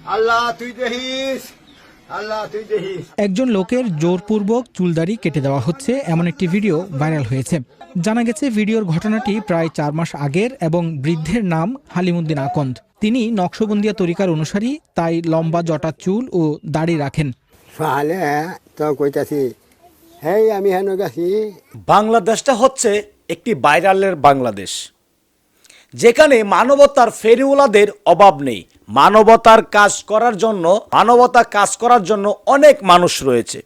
আল্লাহ তুই দেখিস, আল্লাহ তুই দেখিস। একজন লোকের জোরপূর্বক চুলদাড়ি কেটে দেওয়া হচ্ছে এমন একটি ভিডিও ভাইরাল হয়েছে। জানা গেছে ভিডিওর ঘটনাটি প্রায় 4 মাস আগের এবং বৃদ্ধের নাম হালিমুদ্দিন আকন্দ। তিনি নকশবন্দিয়া তরিকার অনুসারী, তাই লম্বা জটা চুল ও দাড়ি রাখেন। সহালে তো কইতাছি, হেই আমি হেন গেছি। বাংলাদেশটা হচ্ছে একটি ভাইরালের বাংলাদেশ, যেখানে মানবতার ফেরিওয়ালাদের অভাব নেই। মানবতার কাজ করার জন্য অনেক মানুষ রয়েছে।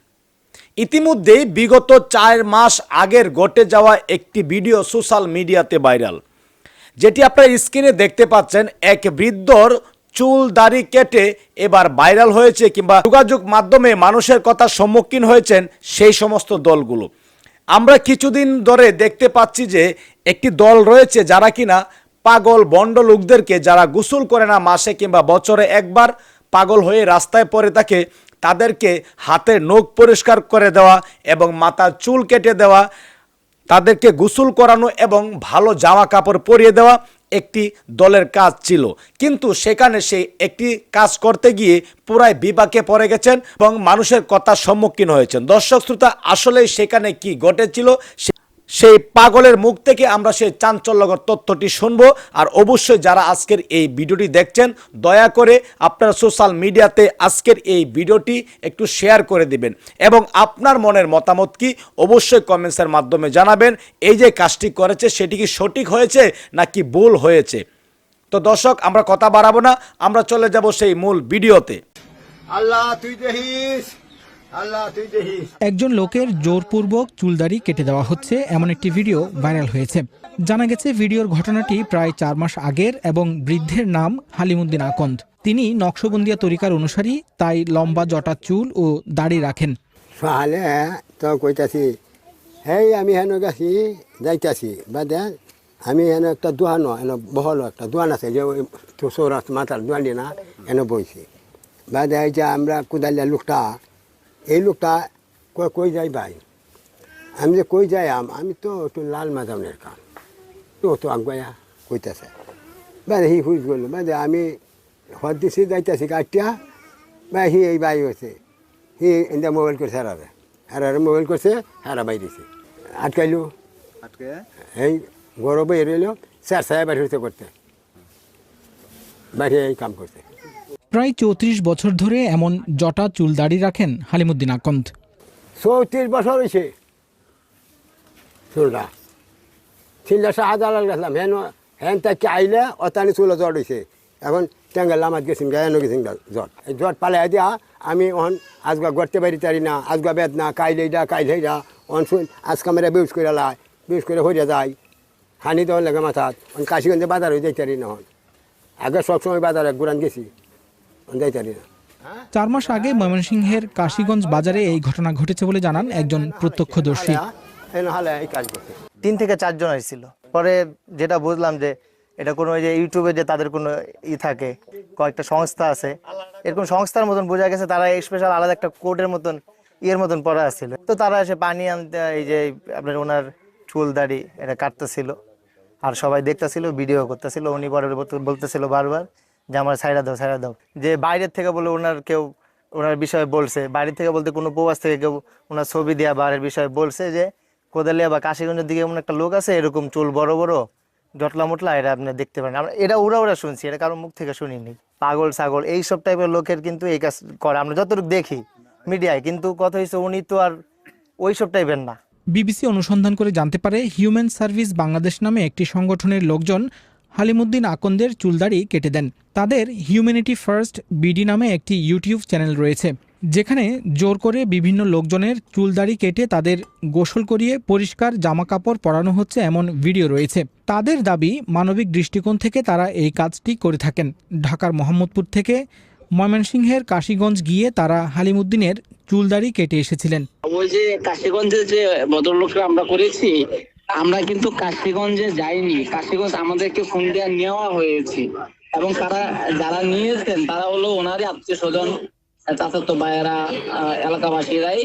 ইতিমধ্যেই বিগত 4 মাস আগের ঘটে যাওয়া একটি ভিডিও সোশ্যাল মিডিয়াতে ভাইরাল, যেটি আপনারা স্ক্রিনে দেখতে পাচ্ছেন। এক বৃদ্ধর চুল দাড়ি কেটে এবার ভাইরাল হয়েছে, কিংবা যোগাযোগ মাধ্যমে মানুষের কথার সম্মুখীন হয়েছেন সেই সমস্ত দলগুলো। আমরা কিছুদিন ধরে দেখতে পাচ্ছি যে একটি দল রয়েছে যারা কিনা পাগল বন্ড লোকদেরকে, যারা গোসল করে না মাসে কিংবা বছরে একবার, পাগল হয়ে রাস্তায় পড়ে থাকে, তাদেরকে হাতের নখ পরিষ্কার করে দেওয়া এবং মাথার চুল কেটে দেওয়া, তাদেরকে গোসল করানো এবং ভালো জামা কাপড় পরিয়ে দেওয়া একটি দলের কাজ ছিল। কিন্তু সেখানে সেই একটি কাজ করতে গিয়ে পুরাই বিপাকে পড়ে গেছেন এবং মানুষের কথার সম্মুখীন হয়েছেন। দর্শক শ্রোতা, আসলে সেখানে কি ঘটেছিল সেই পাগলের মুখ থেকে আমরা সেই চাঞ্চল্যকর তথ্যটি শুনবো। আর অবশ্যই যারা আজকের এই ভিডিওটি দেখছেন, দয়া করে আপনারা সোশ্যাল মিডিয়াতে আজকের এই ভিডিওটি একটু শেয়ার করে দিবেন এবং আপনার মনের মতামত কি অবশ্যই কমেন্টসের মাধ্যমে জানাবেন। এই যে কাজটি করেছে সেটি কি সঠিক হয়েছে নাকি ভুল হয়েছে। তো দর্শক, আমরা কথা বাড়াবো না, আমরা চলে যাব সেই মূল ভিডিওতে। আল্লাহ তুই দেখিস, আল্লাহ তুই দেখিস। একজন লোকের জোরপূর্বক চুলদাড়ি কেটে দেওয়া হচ্ছে এমন একটি ভিডিও ভাইরাল হয়েছে। জানা গেছে ভিডিওর ঘটনাটি প্রায় 4 মাস আগের এবং বৃদ্ধের নাম হালিমুদ্দিন আকন্দ। তিনি নকশবন্দিয়া তরিকার অনুসারী, তাই লম্বা জটা চুল ও দাড়ি রাখেন। সহালে তো কইতাছি, হেই আমি হেন গেছি যাইতাছি বাদে আমি হেন একটা দোয়ান বহল একটা দোয়ান আছে, যে ওই সৌরাস্ত মাথার দোয়ানি না এনে বইছি। বাদে এই যে আমরা কুদালিয়া লোকটা, এই লোকটা কই যাই ভাই, আমি যে কই যাই আমি তো একটু লাল মাজাউনের কাম তো আগুয়া কইতেছে। বাদে হি হুইজ গেল, বাদে আমি হদ দিছি যাইতেছি গাড়িটা, বা হি এই বাই হয়েছে, হি এনে মোবাইল করছে হারারে মোবাইল করছে, হারা বাইরেছে আটকাইলো, এই গরবে এলো স্যার সাহেব বাড়ি হইতে করতে, বাইরে এই কাম করতে। প্রায় 34 বছর ধরে এমন জটা চুল দাড়ি রাখেন হালিমুদ্দিন আকন্দ। 34 বছর হয়েছে চুলটা। ছিলা শাহজালাল গেছিলাম, হেন তাকে আইলে অতানি চুলে জ্বর হয়েছে। এখন টেঙ্গা লামাত গেছি, হেন গেছি জ্বর। এই জ্বর পালাই দিয়া আমি অন আজগা গড়তে পারি তারি না, আজগা বেদনা কাইলেইডা কাইলেইডা অন শুন আজকা মেরা বেউস করে লাই, বেউস করে হইয়া যায়, হানি দেওয়ার লাগে মাথাত। অন কাশিগঞ্জে বাজার হয়ে যাইতে পারি না, হন আগে সবসময় বাজারে গুরান গেছি, যাইতে পারি না। 4 মাস আগে ময়মনসিংহের কাশীগঞ্জ বাজারে এই ঘটনা ঘটেছে বলে জানান একজন প্রত্যক্ষদর্শী। 3 থেকে 4 জন হয়েছিল। পরে যেটা বুঝলাম যে এটা কোনো ওই যে ইউটিউবে যে তাদের কোনো থাকে, কয়েকটা সংস্থা আছে, এরকম সংস্থার মতন বোঝা গেছে তারা স্পেশাল আলাদা একটা কোডের মতন মতন পড়া ছিল। তো তারা এসে পানি আনতে, এই যে আপনার ওনার চুল দাড়ি এটা কাটতেছিল, আর সবাই দেখতেছিল, ভিডিও করতেছিল। উনি পরে বলতেছিল বারবার যে আমার ছাইড়া দাও, যে বাইরের থেকে বলে ওনার বিষয়ে বলছে, বাইরের থেকে বলতে কোনো প্রবাস থেকে কেউ ওনার ছবি দেওয়া বাইরের বিষয়ে বলছে যে কোদালিয়া বা কাশীগঞ্জের দিকে এমন একটা লোক আছে, এরকম চুল বড় বড় জটলা মোটলা, এটা আপনি দেখতে পারেন। আমরা এটা ওরা শুনছি, এটা কারোর মুখ থেকে শুনিনি। পাগল ছাগল এইসব টাইপের লোকের কিন্তু এই কাজ করে, আমরা যতটুকু দেখি মিডিয়ায়। কিন্তু কথা হচ্ছে উনি তো আর ওইসব টাইপের না। বিবিসি অনুসন্ধান করে জানতে পারে হিউম্যান সার্ভিস বাংলাদেশ নামে একটি সংগঠনের লোকজন হালিমুদ্দিন আকন্দের চুলদাড়ি কেটে দেন। তাদের হিউম্যানিটি ফার্স্ট বিডি নামে একটি ইউটিউব চ্যানেল রয়েছে, যেখানে জোর করে বিভিন্ন লোকজনের চুলদাড়ি কেটে তাদের গোসল করিয়ে পরিষ্কার জামাকাপড় পরানো হচ্ছে এমন ভিডিও রয়েছে। তাদের দাবি, মানবিক দৃষ্টিকোণ থেকে তারা এই কাজটি করে থাকেন। ঢাকার মোহাম্মদপুর থেকে ময়মনসিংহের কাশীগঞ্জ গিয়ে তারা হালিমুদ্দিনের চুলদাড়ি কেটে এসেছিলেন। ওই যে কাশীগঞ্জে যে ভদ্রলোকরা আমরা করেছি, আমরা কিন্তু কাশীগঞ্জে যাইনি, কাশীগঞ্জ আমাদেরকে ফোন দেওয়া নেওয়া হয়েছে এবং তারা যারা নিয়েছেন তারা হলো ওনারই আত্মীয় স্বজন, চাচাতো ভাইয়েরা, এলাকাবাসীরাই।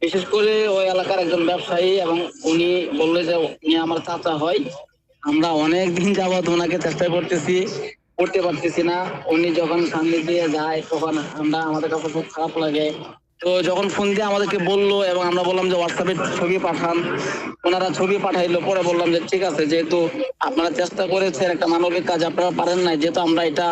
বিশেষ করে ওই এলাকার একজন ব্যবসায়ী, এবং উনি বললে যে উনি আমার চাচা হয়। আমরা অনেক দিন যাবত ওনাকে চেষ্টা করতেছি করতে পারতেছি না। উনি যখন সামনে দিয়ে যায় তখন আমাদের কাছে খুব খারাপ লাগে। তো যখন ফোন দিয়ে আমাদেরকে বললো এবং আমরা বললাম যে হোয়াটসঅ্যাপে ছবি পাঠান, ওনারা ছবি পাঠাইলো। পরে বললাম যে ঠিক আছে, যেহেতু আপনারা চেষ্টা করেছেন একটা মানবিক কাজ, আপনারা পারেন নাই, যেহেতু আমরা এটা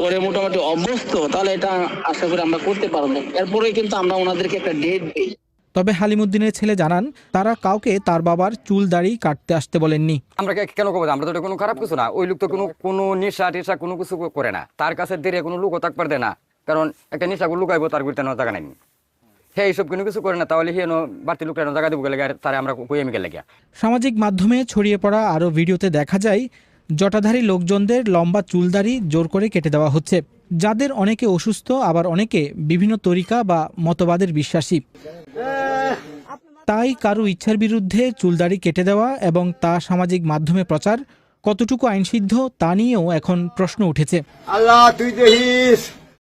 করে মোটামুটি অভ্যস্ত, তাহলে এটা আশা করি আমরা করতে পারবো। এরপরে কিন্তু আমরা ওনাদেরকে একটা ডেট দিই। তবে হালিমুদ্দিনের ছেলে জানান, তারা কাউকে তার বাবার চুল দাড়ি কাটতে আসতে বলেননি। আমরা কেন করবো? আমরা তো এটা কোনো খারাপ কিছু না। ওই লোক তো কোনো নেশা টেশা কোনো কিছু করে না। তার কাছে দেরে কোনো লোকও থাকতে দেয় না, কারণ একটা নেশা লুকাইবো তার বিরুদ্ধে জায়গা নেই। হ্যাঁ, এইসব কোনো কিছু করে না, তাহলে বাড়তি লোক জায়গা দেবো গেলে তারা আমরা কই আমি গেলে। সামাজিক মাধ্যমে ছড়িয়ে পড়া আরও ভিডিওতে দেখা যায় জটাধারী লোকজনদের লম্বা চুলদাড়ি জোর করে কেটে দেওয়া হচ্ছে, যাদের অনেকে অসুস্থ, আবার অনেকে বিভিন্ন তরিকা বা মতবাদের বিশ্বাসী। তাই কারো ইচ্ছার বিরুদ্ধে চুলদাড়ি কেটে দেওয়া এবং তা সামাজিক মাধ্যমে প্রচার কতটুকু আইনসিদ্ধ তা নিয়েও এখন প্রশ্ন উঠেছে। আল্লাহ তুই দেখিস